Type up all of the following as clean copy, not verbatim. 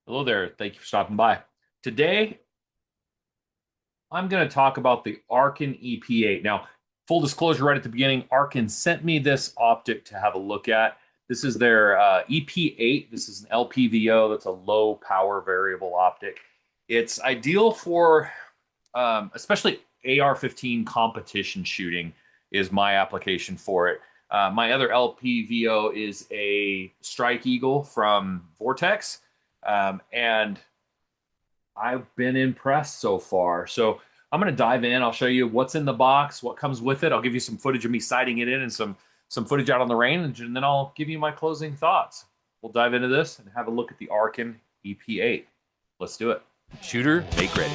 Hello there. Thank you for stopping by. Today, I'm going to talk about the Arken EP-8. Now, full disclosure right at the beginning, Arken sent me this optic to have a look at. This is their EP-8. This is an LPVO. That's a low power variable optic. It's ideal for especially AR-15 competition shooting is my application for it. My other LPVO is a Strike Eagle from Vortex. And I've been impressed so far. So I'm going to dive in. I'll show you what's in the box, what comes with it. I'll give you some footage of me sighting it in and some footage out on the range, and then I'll give you my closing thoughts. We'll dive into this and have a look at the Arken EP-8. Let's do it. Shooter, make ready.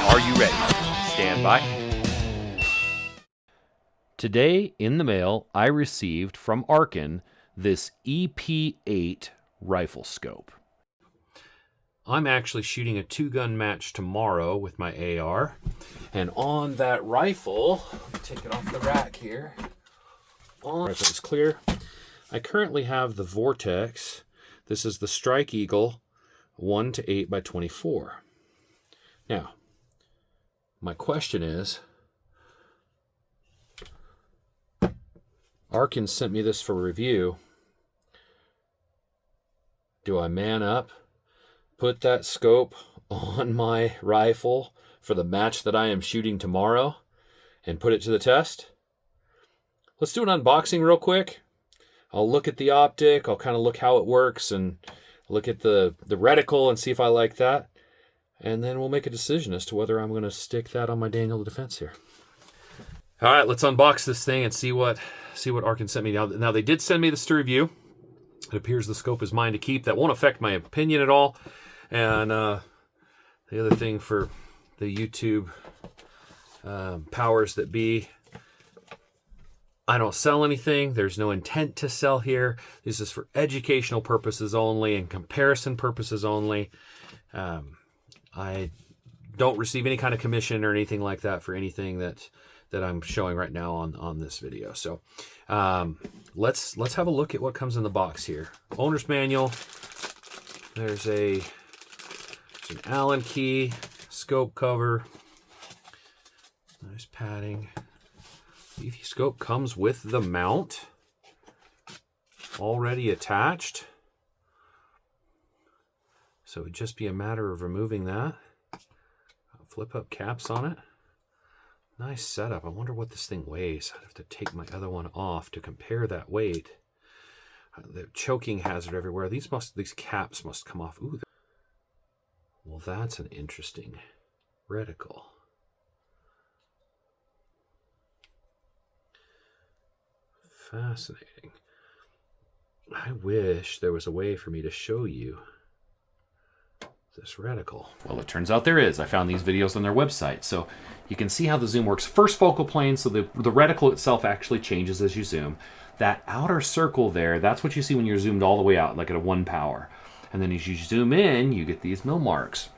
Are you ready? Stand by. Today in the mail, I received from Arken this EP-8 rifle scope. I'm actually shooting a two-gun match tomorrow with my AR. And on that rifle, take it off the rack here. Rifle is clear. I currently have the Vortex. This is the Strike Eagle 1:8 by 24. Now, my question is, Arken sent me this for review. Do I man up, put that scope on my rifle for the match that I am shooting tomorrow, and put it to the test? Let's do an unboxing real quick. I'll look at the optic, I'll kind of look how it works, and look at the reticle and see if I like that. And then we'll make a decision as to whether I'm going to stick that on my Daniel Defense here. All right, let's unbox this thing and see what Arken sent me. Now they did send me this to review. It appears the scope is mine to keep. That won't affect my opinion at all. And the other thing for the YouTube powers that be, I don't sell anything. There's no intent to sell here. This is for educational purposes only and comparison purposes only. I don't receive any kind of commission or anything like that for anything that I'm showing right now on this video. So let's have a look at what comes in the box here. Owner's manual. There's an Allen key, scope cover, nice padding. EV scope comes with the mount already attached. So it would just be a matter of removing that. Flip up caps on it. Nice setup. I wonder what this thing weighs. I have to take my other one off to compare that weight. The choking hazard everywhere. These caps must come off. Ooh. Well, that's an interesting reticle. Fascinating. I wish there was a way for me to show you this reticle. Well, it turns out there is. I found these videos on their website. So you can see how the zoom works. First focal plane, so the reticle itself actually changes as you zoom. That outer circle there, that's what you see when you're zoomed all the way out, like at a 1 power. And then as you zoom in, you get these mil marks.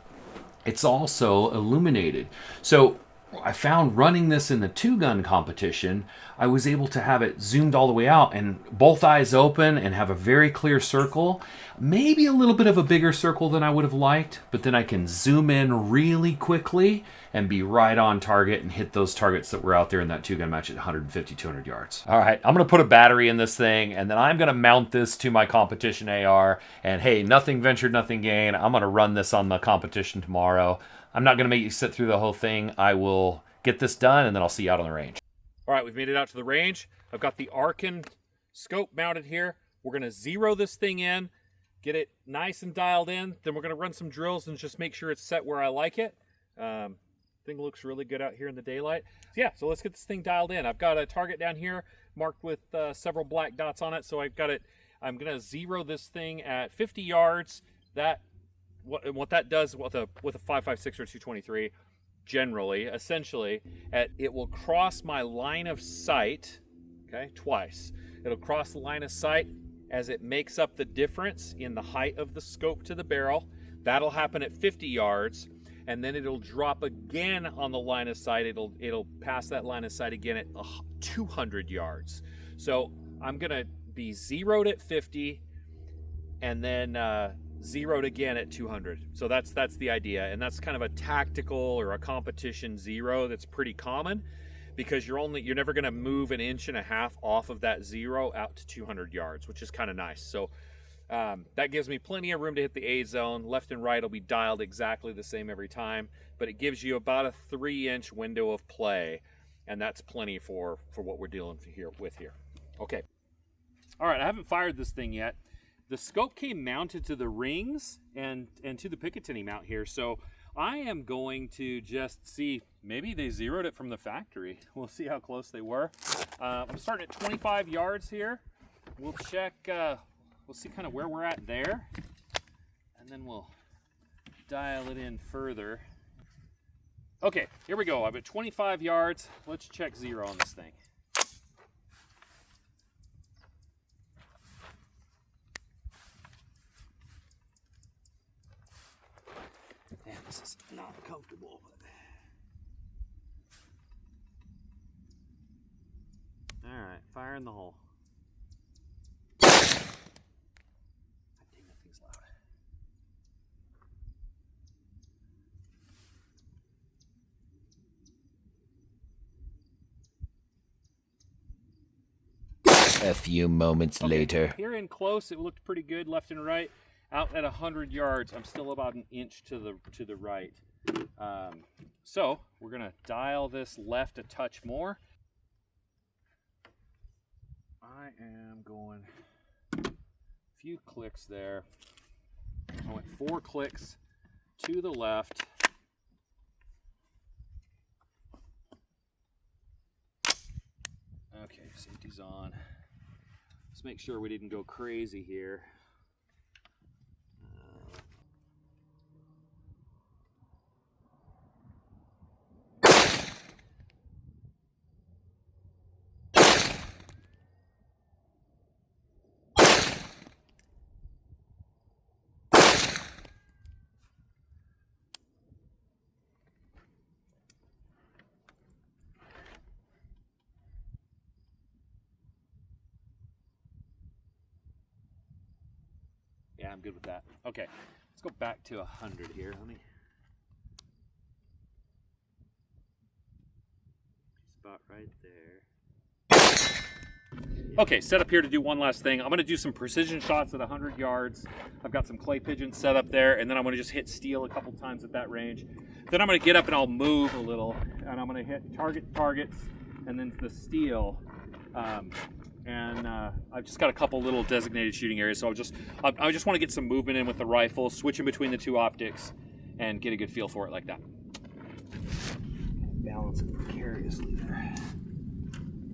It's also illuminated. So I found running this in the two-gun competition, I was able to have it zoomed all the way out and both eyes open and have a very clear circle. Maybe a little bit of a bigger circle than I would have liked, but then I can zoom in really quickly and be right on target and hit those targets that were out there in that two-gun match at 150, 200 yards. All right, I'm going to put a battery in this thing, and then I'm going to mount this to my competition AR. And hey, nothing ventured, nothing gained. I'm going to run this on the competition tomorrow. I'm not going to make you sit through the whole thing. I will get this done, and then I'll see you out on the range. All right, we've made it out to the range. I've got the Arken scope mounted here. We're going to zero this thing in, get it nice and dialed in. Then we're going to run some drills and just make sure it's set where I like it. Thing looks really good out here in the daylight. So let's get this thing dialed in. I've got a target down here marked with several black dots on it. So I've got it. I'm going to zero this thing at 50 yards. What that does with a 5.56 or 223. Generally, essentially, it will cross my line of sight, okay, twice. It'll cross the line of sight as it makes up the difference in the height of the scope to the barrel. That'll happen at 50 yards, and then it'll drop again on the line of sight. It'll pass that line of sight again at 200 yards. So I'm gonna be zeroed at 50 and then zeroed again at 200. So that's the idea, and that's kind of a tactical or a competition zero that's pretty common, because you're never going to move 1.5 inches off of that zero out to 200 yards, which is kind of nice. So that gives me plenty of room to hit the A zone. Left and right will be dialed exactly the same every time, but it gives you about a 3-inch window of play, and that's plenty for what we're dealing with here. Okay. All right, I haven't fired this thing yet. The scope came mounted to the rings and to the Picatinny mount here, so I am going to just see, maybe they zeroed it from the factory. We'll see how close they were. I'm starting at 25 yards here. We'll check, we'll see kind of where we're at there, and then we'll dial it in further. Okay, here we go. I'm at 25 yards. Let's check zero on this thing. Man, this is not comfortable, but... All right, fire in the hole. God dang, that thing's loud. A few moments later. Here in close, it looked pretty good, left and right. Out at 100 yards, I'm still about 1 inch to the right. So we're gonna dial this left a touch more. I am going a few clicks there. I went 4 clicks to the left. Okay, safety's on. Let's make sure we didn't go crazy here. Yeah, I'm good with that. Okay, let's go back to 100 here. Let me... Spot right there. Okay, set up here to do one last thing. I'm going to do some precision shots at 100 yards. I've got some clay pigeons set up there, and then I'm going to just hit steel a couple times at that range. Then I'm going to get up and I'll move a little, and I'm going to hit targets, and then the steel. I've just got a couple little designated shooting areas, so I just want to get some movement in with the rifle, switch in between the 2 optics, and get a good feel for it like that. Balance it precariously there.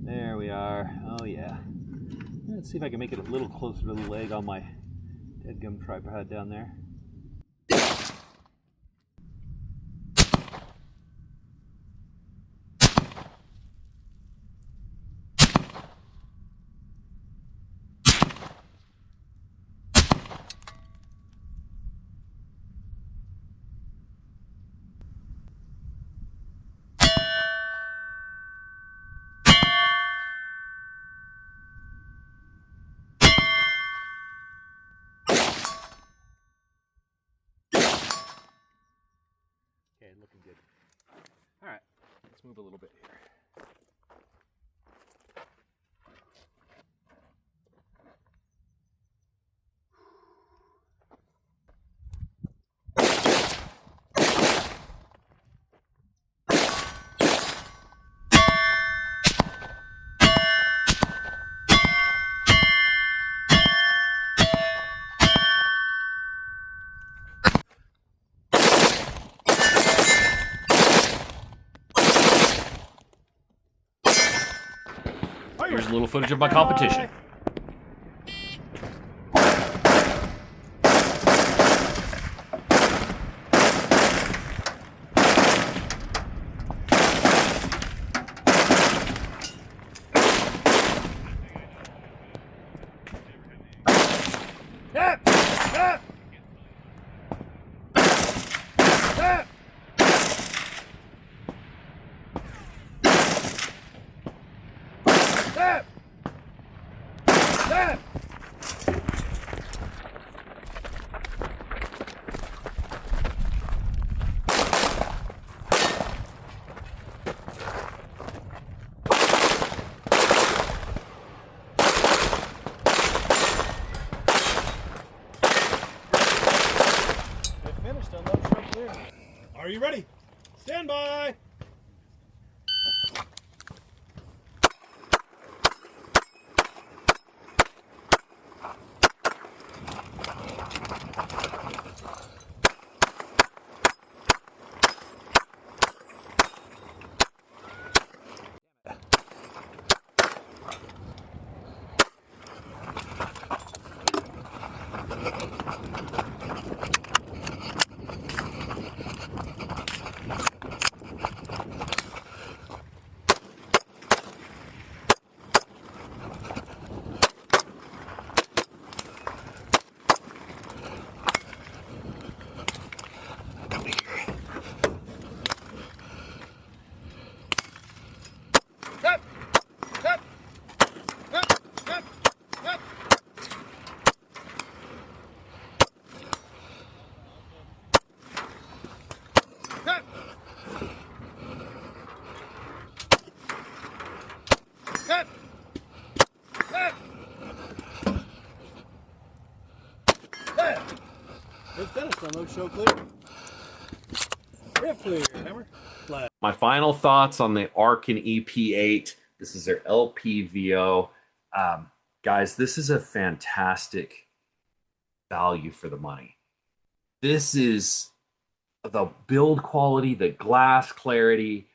There we are. Oh yeah. Let's see if I can make it a little closer to the leg on my deadgum tripod down there. Okay, looking good. All right, let's move a little bit here. Here's a little footage of my competition. Are you ready? Stand by! Good finish, unload, show clear. Riff clear, hammer. Flat. My final thoughts on the Arken EP-8. This is their LPVO. Guys, this is a fantastic value for the money. This is the build quality, the glass clarity,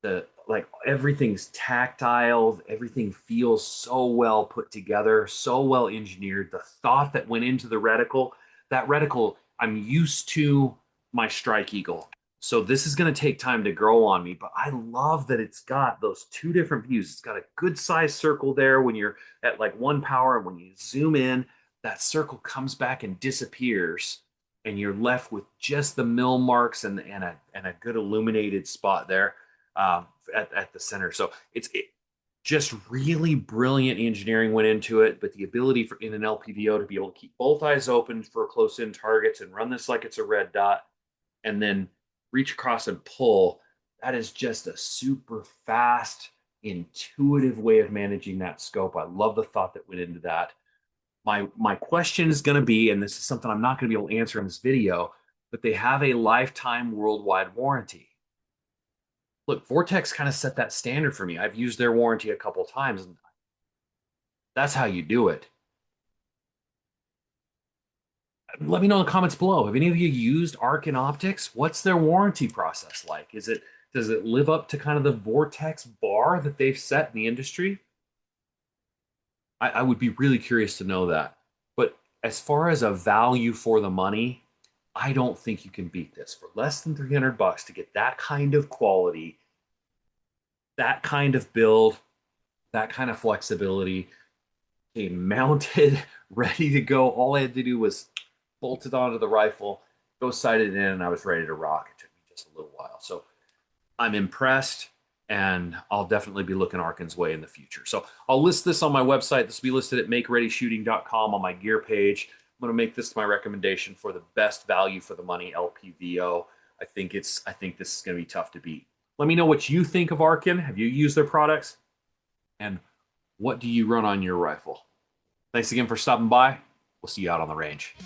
the like everything's tactile, everything feels so well put together, so well engineered. The thought that went into the reticle, that reticle, I'm used to my Strike Eagle. So this is going to take time to grow on me, but I love that it's got those two different views. It's got a good size circle there when you're at like 1 power, and when you zoom in, that circle comes back and disappears, and you're left with just the mill marks and a good illuminated spot there at the center. So it just really brilliant engineering went into it, but the ability for in an LPVO to be able to keep both eyes open for close-in targets and run this like it's a red dot, and then reach across and pull, that is just a super fast, intuitive way of managing that scope. I love the thought that went into that. My question is going to be, and this is something I'm not going to be able to answer in this video, but they have a lifetime worldwide warranty. Look, Vortex kind of set that standard for me. I've used their warranty a couple times, and that's how you do it. Let me know in the comments below. Have any of you used Arken optics? What's their warranty process like? Does it live up to kind of the Vortex bar that they've set in the industry? I would be really curious to know that. But as far as a value for the money, I don't think you can beat this. For less than $300 to get that kind of quality, that kind of build, that kind of flexibility, mounted, ready to go. All I had to do was bolt it onto the rifle, go sight it in, and I was ready to rock. It took me just a little while. So I'm impressed, and I'll definitely be looking Arken's way in the future. So I'll list this on my website. This will be listed at makereadyshooting.com on my gear page. I'm going to make this my recommendation for the best value for the money LPVO. I think this is going to be tough to beat. Let me know what you think of Arken. Have you used their products? And what do you run on your rifle? Thanks again for stopping by. We'll see you out on the range.